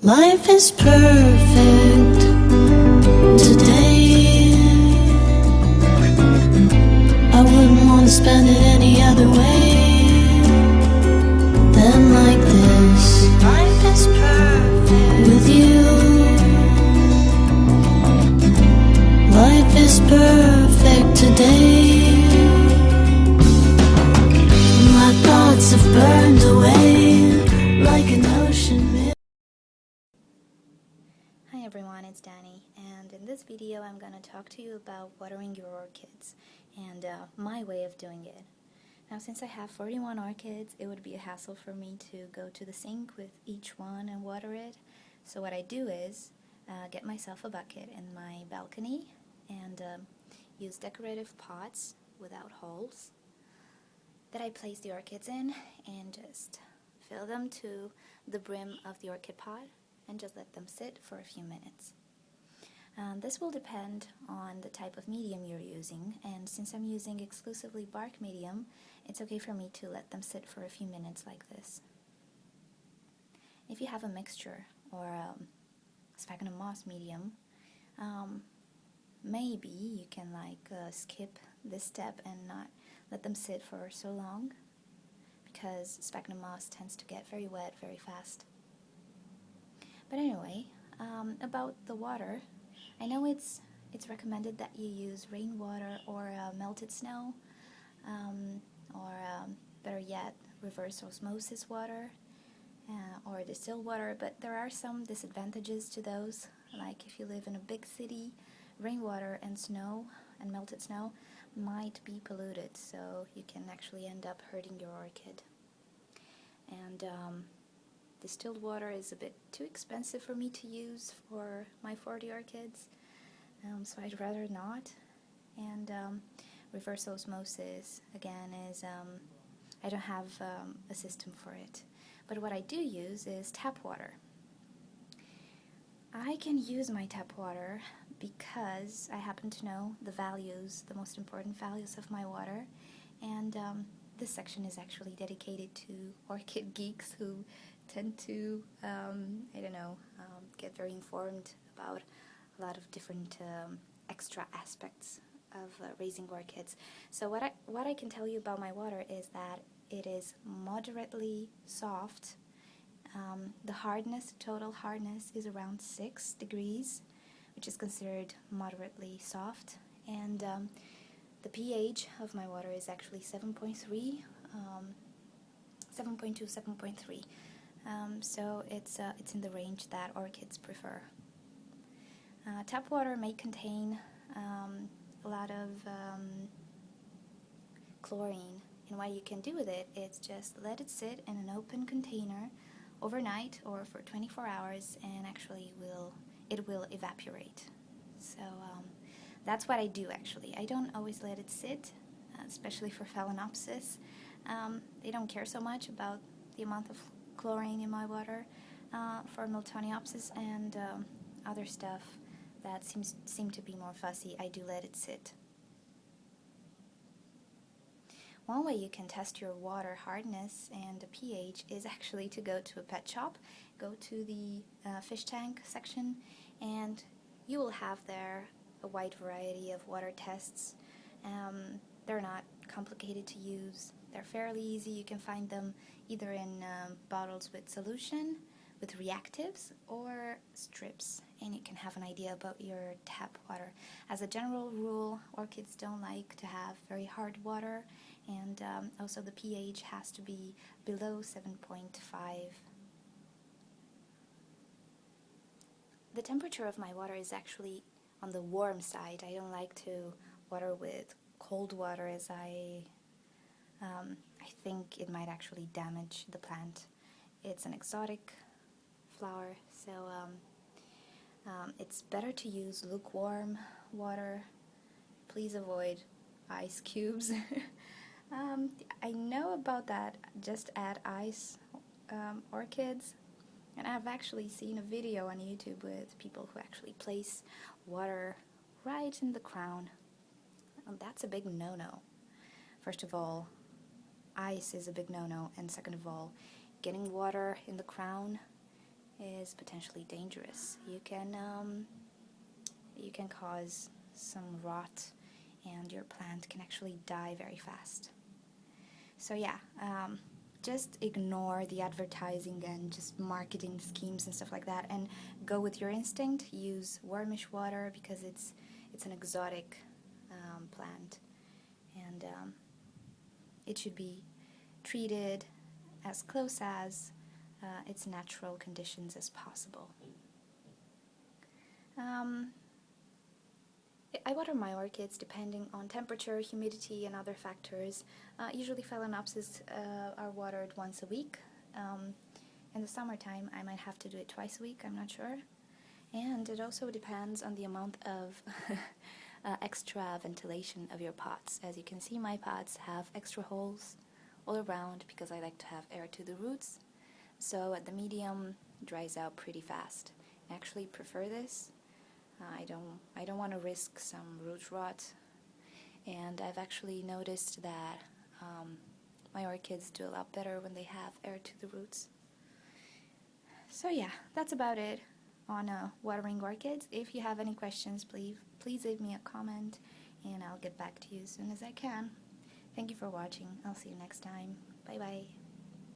Life is perfect today. I wouldn't want to spend it any other way than like this. Life is perfect with you. Life is perfect today. My thoughts have burned away like an ocean. Hi everyone, it's Danny, and in this video I'm going to talk to you about watering your orchids and my way of doing it. Now, since I have 41 orchids, it would be a hassle for me to go to the sink with each one and water it. So what I do is get myself a bucket in my balcony and use decorative pots without holes that I place the orchids in and just fill them to the brim of the orchid pot and just let them sit for a few minutes. This will depend on the type of medium you're using, and since I'm using exclusively bark medium, it's okay for me to let them sit for a few minutes like this. If you have a mixture or sphagnum moss medium, maybe you can skip this step and not let them sit for so long, because sphagnum moss tends to get very wet very fast. But anyway, about the water, I know it's recommended that you use rainwater or melted snow, or better yet, reverse osmosis water or distilled water, but there are some disadvantages to those. Like if you live in a big city, rainwater and snow and melted snow might be polluted, so you can actually end up hurting your orchid. And distilled water is a bit too expensive for me to use for my 40 orchids, so I'd rather not. And reverse osmosis, again, is I don't have a system for it. But what I do use is tap water. I can use my tap water because I happen to know the values, the most important values of my water, and this section is actually dedicated to orchid geeks who tend to, get very informed about a lot of different extra aspects of raising orchids. So what I can tell you about my water is that it is moderately soft. The hardness, total hardness, is around 6 degrees, which is considered moderately soft, and the pH of my water is actually 7.3, 7.2, 7.3. So it's in the range that orchids prefer. Tap water may contain a lot of chlorine, and what you can do with it is just let it sit in an open container overnight or for 24 hours, and actually it will evaporate. So that's what I do actually. I don't always let it sit, especially for Phalaenopsis. They don't care so much about the amount of chlorine in my water. For Miltoniopsis and other stuff that seem to be more fussy, I do let it sit. One way you can test your water hardness and the pH is actually to go to a pet shop, go to the fish tank section, and you will have there a wide variety of water tests. They're not complicated to use. They're fairly easy. You can find them either in bottles with solution, with reactives, or strips, and you can have an idea about your tap water. As a general rule, orchids don't like to have very hard water, and also the pH has to be below 7.5. The temperature of my water is actually on the warm side. I don't like to water with cold water, as I think it might actually damage the plant. It's an exotic flower, so it's better to use lukewarm water. Please avoid ice cubes. I know about that just add ice orchids, and I've actually seen a video on YouTube with people who actually place water right in the crown. That's a big no-no. First of all, ice is a big no-no, and second of all, getting water in the crown is potentially dangerous. You can cause some rot, and your plant can actually die very fast. So yeah, just ignore the advertising and just marketing schemes and stuff like that, and go with your instinct. Use warmish water because it's an exotic plant, and it should be treated as close as its natural conditions as possible. I water my orchids depending on temperature, humidity, and other factors. Usually phalaenopsis are watered once a week. In the summertime, I might have to do it twice a week, I'm not sure. And it also depends on the amount of extra ventilation of your pots. As you can see, my pots have extra holes all around because I like to have air to the roots. So the medium dries out pretty fast. I actually prefer this. I don't want to risk some root rot, and I've actually noticed that my orchids do a lot better when they have air to the roots. So yeah, that's about it on watering orchids. If you have any questions, please leave me a comment, and I'll get back to you as soon as I can. Thank you for watching. I'll see you next time. Bye bye.